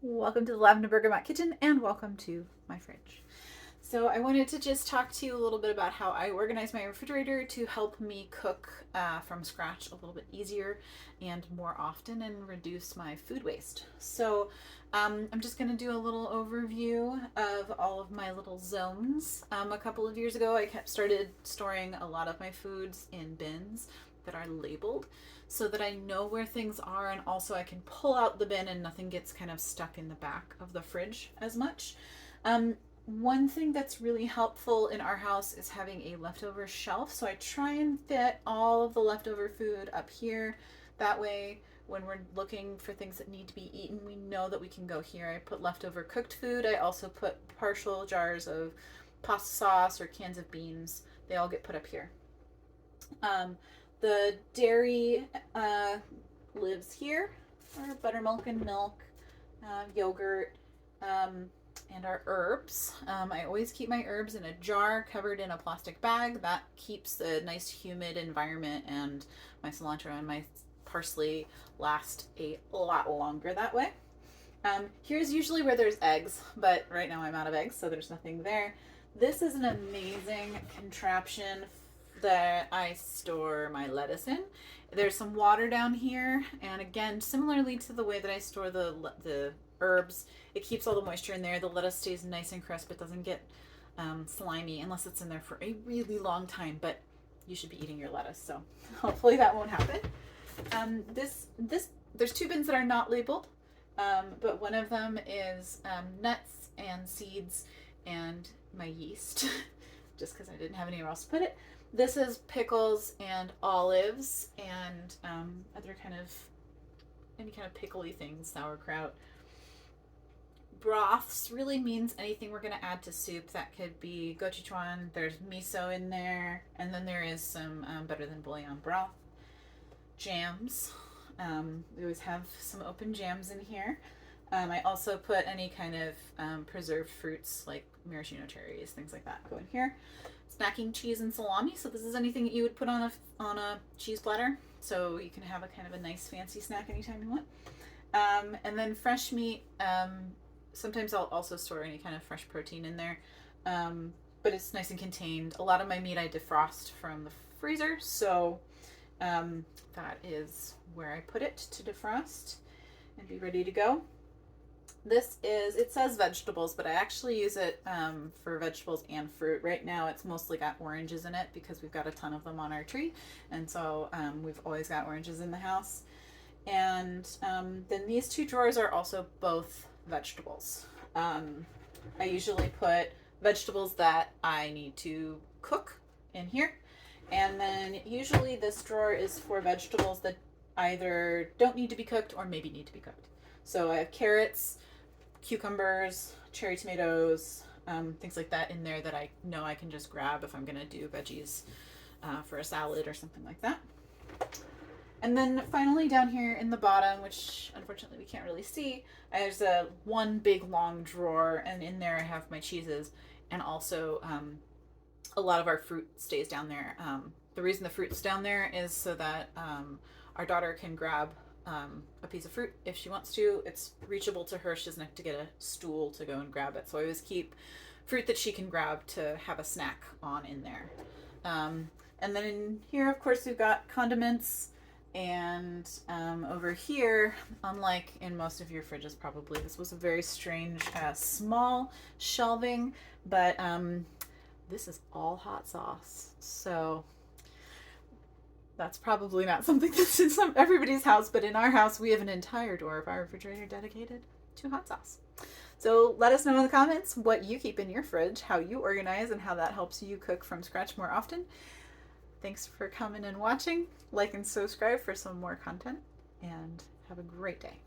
Welcome to the Lavender Bergamot Kitchen and welcome to my fridge. So I wanted to just talk to you a little bit about how I organize my refrigerator to help me cook from scratch a little bit easier and more often and reduce my food waste. I'm just going to do a little overview of all of my little zones. A couple of years ago, I started storing a lot of my foods in bins that are labeled so that I know where things are, and also I can pull out the bin and nothing gets kind of stuck in the back of the fridge as much. One thing that's really helpful in our house is having a leftover shelf. So I try and fit all of the leftover food up here. That way, when we're looking for things that need to be eaten, we know that we can go here. I put leftover cooked food. I also put partial jars of pasta sauce or cans of beans. They all get put up here. The dairy lives here, our buttermilk and milk, yogurt, and our herbs. I always keep my herbs in a jar covered in a plastic bag. That keeps a nice humid environment, and my cilantro and my parsley last a lot longer that way. Here's usually where there's eggs, but right now I'm out of eggs, so there's nothing there. This is an amazing contraption that I store my lettuce in. There's some water down here, and again, similarly to the way that I store the herbs, it keeps all the moisture in there. The lettuce stays nice and crisp. It doesn't get slimy unless it's in there for a really long time. But you should be eating your lettuce, so hopefully that won't happen. There's two bins that are not labeled, but one of them is nuts and seeds and my yeast, just because I didn't have anywhere else to put it. This is pickles and olives and other any kind of pickly things, sauerkraut. Broths really means anything we're going to add to soup. That could be gochujang. There's miso in there, and then there is some better than bouillon broth. Jams. We always have some open jams in here. I also put any kind of preserved fruits like maraschino cherries, things like that go in here. Snacking cheese and salami. So this is anything that you would put on a cheese platter, so you can have a kind of a nice fancy snack anytime you want. And then fresh meat. Sometimes I'll also store any kind of fresh protein in there, but it's nice and contained. A lot of my meat I defrost from the freezer, so that is where I put it to defrost and be ready to go. It says vegetables, but I actually use it for vegetables and fruit. Right now it's mostly got oranges in it because we've got a ton of them on our tree, and so we've always got oranges in the house. And then these two drawers are also both vegetables. I usually put vegetables that I need to cook in here, and then usually this drawer is for vegetables that either don't need to be cooked or maybe need to be cooked. So I have carrots, cucumbers, cherry tomatoes, things like that in there that I know I can just grab if I'm going to do veggies for a salad or something like that. And then finally down here in the bottom, which unfortunately we can't really see, there's one big long drawer, and in there I have my cheeses, and also a lot of our fruit stays down there. The reason the fruit's down there is so that our daughter can grab a piece of fruit if she wants to. It's reachable to her. She doesn't have to get a stool to go and grab it. So I always keep fruit that she can grab to have a snack on in there. And then in here, of course, we've got condiments. And over here, unlike in most of your fridges probably, this was a very strange small shelving, but this is all hot sauce. So that's probably not something that's in everybody's house, but in our house, we have an entire door of our refrigerator dedicated to hot sauce. So let us know in the comments what you keep in your fridge, how you organize, and how that helps you cook from scratch more often. Thanks for coming and watching. Like and subscribe for some more content, and have a great day.